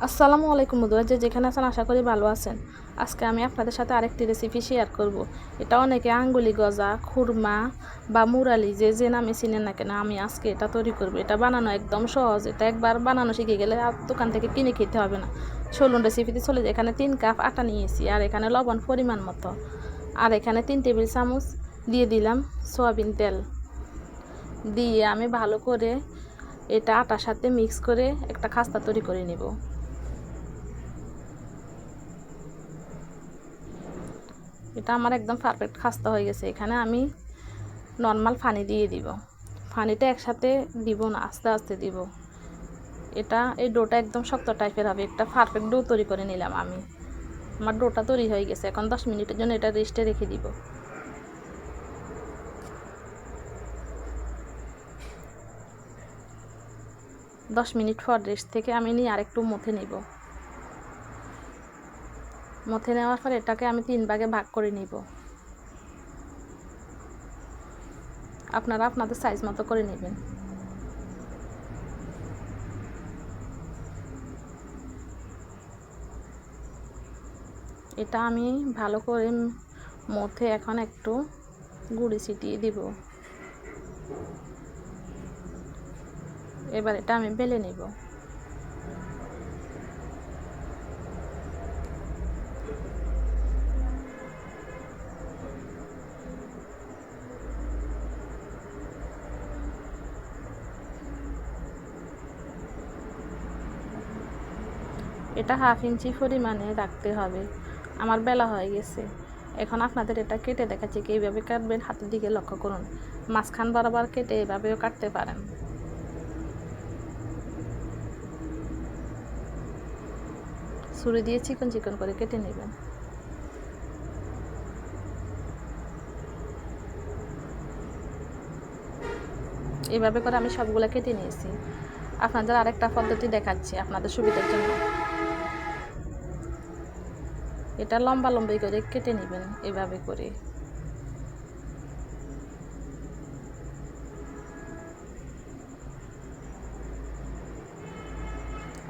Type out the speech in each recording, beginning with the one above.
আসসালামু আলাইকুম বন্ধুরা, যেখানে আছেন আশা করি ভালো আছেন। আজকে আমি আপনাদের সাথে আরেকটি রেসিপি শেয়ার করব। এটা অনেকে আঙ্গুলি গজা, খুরমা বা মুরালি যে নামে চিনেন না কেন, আমি আজকে এটা তৈরি করব। এটা বানানো একদম সহজ। এটা একবার বানানো শিখে গেলে আর দোকান থেকে কিনে খেতে হবে না। চলুন রেসিপিতে চলে যায়। এখানে 3 কাপ আটা নিয়েছি, আর এখানে লবণ পরিমাণ মতো, আর এখানে 3 টেবিল চামচ দিয়ে দিলাম সয়াবিন তেল। দিয়ে আমি ভালো করে এটা আটার সাথে মিক্স করে একটা খাস্তা তৈরি করে নেব। এটা আমার একদম পারফেক্ট খাস্তা হয়ে গেছে। এখানে আমি নর্মাল পানি দিয়ে দিব। পানিটা একসাথে দিব না, আস্তে আস্তে দিব। এই ডোটা একদম শক্ত টাইপের হবে। একটা পারফেক্ট ডো তৈরি করে নিলাম আমি। আমার ডোটা তৈরি হয়ে গেছে। এখন 10 মিনিটের জন্য এটা রেস্টে রেখে দিব। দশ মিনিট পর রেস্ট থেকে আমি নিয়ে আরেকটু মথে নিব। মথে নেওয়ার পর এটাকে আমি 3 ভাগে ভাগ করে নিব। আপনারা আপনাদের সাইজ মতো করে নেবেন। এটা আমি ভালো করে মথে এখন একটু গুঁড়ি ছিটিয়ে দিব। এবার এটা আমি বেলে নিব। এটা 1/2 ইঞ্চি পরিমাণে রাখতে হবে। আমার বেলা হয়ে গেছে। এখন আপনাদের এটা কেটে দেখাচ্ছি এইভাবে কাটবেন। হাতের দিকে লক্ষ্য করুন, মাঝখান বরাবর কেটে এভাবেও কাটতে পারেন। ছুরি দিয়ে চিকন চিকন করে কেটে নেবেন। এইভাবে করে আমি সবগুলো কেটে নিয়েছি। আপনাদের আরেকটা পদ্ধতি দেখাচ্ছি আপনাদের সুবিধার জন্য। এটা লম্বা লম্বি করে কেটে নেবেন এভাবে করে।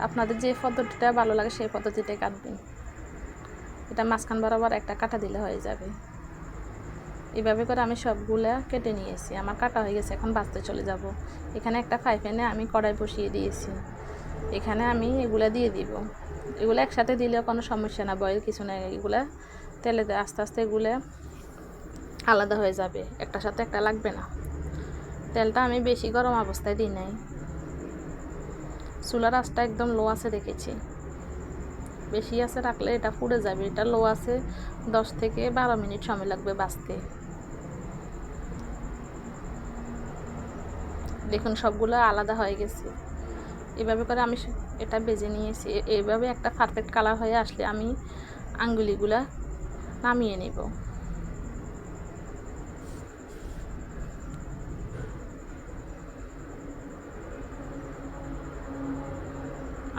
আপনাদের যে পদ্ধতিটা ভালো লাগে সেই পদ্ধতিতে কাটবেন। এটা মাঝখান বরাবর একটা কাটা দিলে হয়ে যাবে। এভাবে করে আমি সবগুলা কেটে নিয়েছি। আমার কাটা হয়ে গেছে। এখন ভাজতে চলে যাব। এখানে একটা ফ্রাই প্যানে আমি কড়াই বসিয়ে দিয়েছি। এখানে আমি এগুলা দিয়ে দিব। এগুলো একসাথে দিলেও কোনো সমস্যা না, বয়েল কিছু না। এগুলা তেলে আস্তে আস্তে এগুলো আলাদা হয়ে যাবে, একটার সাথে একটা লাগবে না। তেলটা আমি বেশি গরম অবস্থায় দিই নাই। চুলার আঁচটা একদম লো আছে রেখেছি। বেশি আছে রাখলে এটা পুড়ে যাবে। এটা লো আছে 10 থেকে 12 মিনিট সময় লাগবে ভাজতে। দেখুন সবগুলো আলাদা হয়ে গেছে। এভাবে করে আমি এটা ভেজে নিয়েছি। এইভাবে একটা পারফেক্ট কালার হয়ে আসলে আমি আঙ্গুলিগুলা নামিয়ে নেব।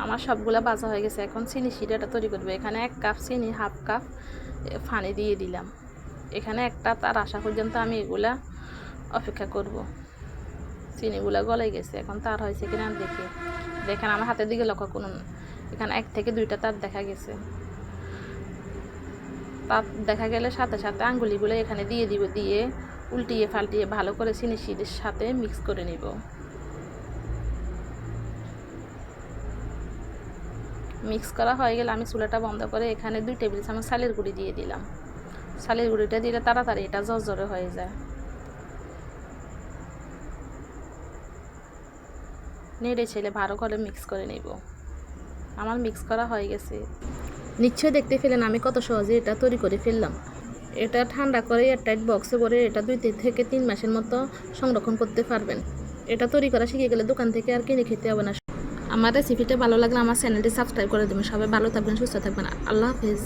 আমার সবগুলা ভাজা হয়ে গেছে। এখন চিনি শিরাটা তৈরি করবো। এখানে 1 কাপ চিনি, 1/2 কাপ পানি দিয়ে দিলাম। এখানে একটা তার আসা পর্যন্ত আমি এগুলা অপেক্ষা করব। চিনিগুলা গলে গেছে। এখন তার হয়েছে কিনা দেখেন আমার হাতের দিকে লক্ষ্য করুন। এখানে 1 থেকে 2টা তার দেখা গেছে। তার দেখা গেলে সাথে সাথে আঙ্গুলিগুলো এখানে দিয়ে দিব। দিয়ে উল্টিয়ে পাল্টিয়ে ভালো করে চিনি শিরের সাথে মিক্স করে নিব। মিক্স করা হয়ে গেলে আমি চুলাটা বন্ধ করে এখানে 2 টেবিল চামচ চালের গুঁড়ি দিয়ে দিলাম। চালের গুঁড়িটা দিলে তাড়াতাড়ি এটা ঝরঝরে হয়ে যায়। নেড়ে ছেলে ভালো করে মিক্স করে নেব। আমার মিক্স করা হয়ে গেছে। নিশ্চয়ই দেখতে পেলেন আমি কত সহজে এটা তৈরি করে ফেললাম। এটা ঠান্ডা করে এয়ারটাইট বক্সে ভরে এটা 2 থেকে 3 মাসের মতো সংরক্ষণ করতে পারবেন। এটা তৈরি করা শিখে গেলে দোকান থেকে আর কিনে খেতে হবে না। আমার রেসিপিটা ভালো লাগলে আমার চ্যানেলটি সাবস্ক্রাইব করে দেবেন। সবাই ভালো থাকবেন, সুস্থ থাকবেন। আল্লাহ হাফেজ।